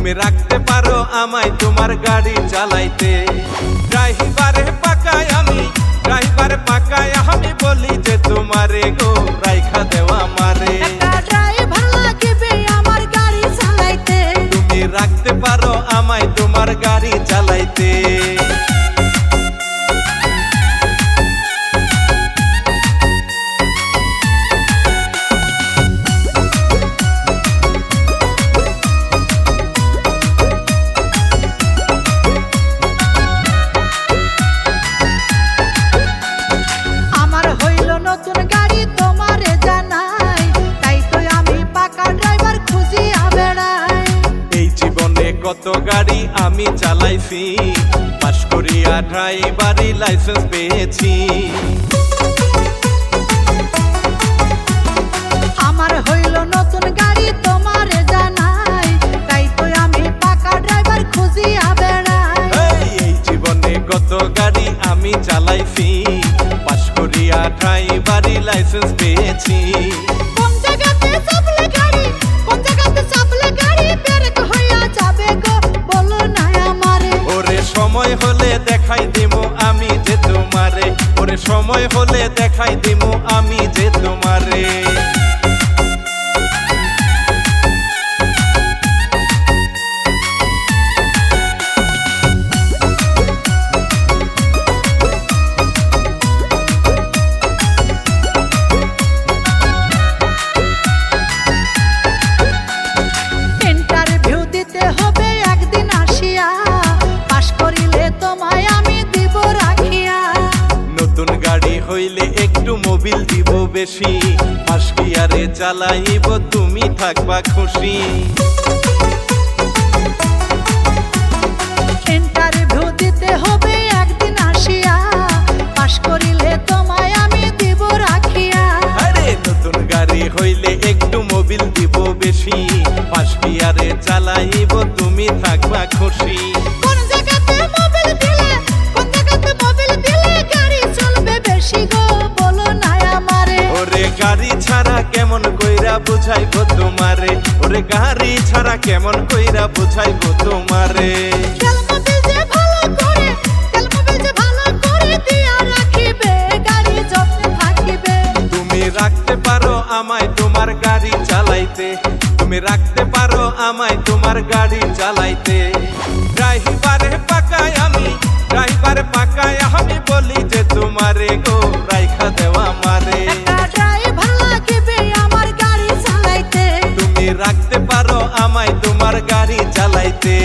তুমি রাখতে পারো আমায় তোমার গাড়ি চালাইতে। ড্রাইভারে পাকায় আমি, ড্রাইভার পাকায় আমি বলি যে তোমারে গো রাইখা দেওয়া মারে। ড্রাইভার লাগবে আমার গাড়ি চালাইতে, তুমি রাখতে পারো আমায় তোমার গাড়ি চালাইতে। নতুন গাড়ি তোমারে জানাই, তাই তো আমি পাকা ড্রাইভার খুঁজিয়া বেড়াই। এই জীবনে কত গাড়ি আমি চালাইছি, পাশ করিয়া ড্রাইভারি লাইসেন্স পেয়েছি। আমার হইল নতুন গাড়ি তোমারে জানাই, তাই তো আমি পাকা ড্রাইভার খুঁজিয়া বেড়াই। এই জীবনে কত গাড়ি আমি চালাইছি, পাশ করিয়া ড্রাইভারি লাইসেন্স পেয়েছি। কোন জায়গাতে চাপলে গাড়ি, কোন জায়গাতে চাপলে গাড়ি ব্রেক হইয়া যাবে গো বলো না আমারে। ওরে সময় হলে দেখাই দিমু আমি যে তোমারে, ওরে সময় হলে দেখাই দিমু আমি যে তোমারে। নতুন গাড়ি হইলে একটু মোবিল দিব বেশি, পাশ গিয়ারে চালাইব তুমি থাকবা খুশি। ইন্টারভিউ দিতে হবে একদিন আসিয়া, পাশ করিলে তোমায় আমি দিব রাখিয়া। আরে নতুন গাড়ি হইলে একটু মোবিল দিব বেশি, পাশ গিয়ারে চালাইব তুমি থাকবা খুশি। কোন জায়গাতে মোবিল দিলে, কোন জায়গাতে মোবিল দিলে গাড়ি চলবে বেশি গো বলো না আমারে। ওরে গাড়ি ছাড়া কেমন কইরা বুঝাইবো তোমারে, ওরে গাড়ি ছাড়া কেমন কইরা বুঝাইবো তোমারে। তেল মোবিল যে ভালো করে, তেল মোবিল যে ভালো করে দিয়া রাখিবে, গাড়ি যত্নে থাকিবে। তুমি রাখতে পারো আমায় তোমার গাড়ি চালাইতে, তুমি রাখতে পারো আমায় তোমার গাড়ি চালাইতে। ড্রাইভারে পাকায় আমি, ড্রাইভার পাকায় আমি বলি যে তোমারে গো রাইখা দেওয়া মারে। ড্রাইভার লাগবে আমার গাড়ি চালাইতে, তুমি রাখতে পারো আমায় তোমার গাড়ি চালাইতে।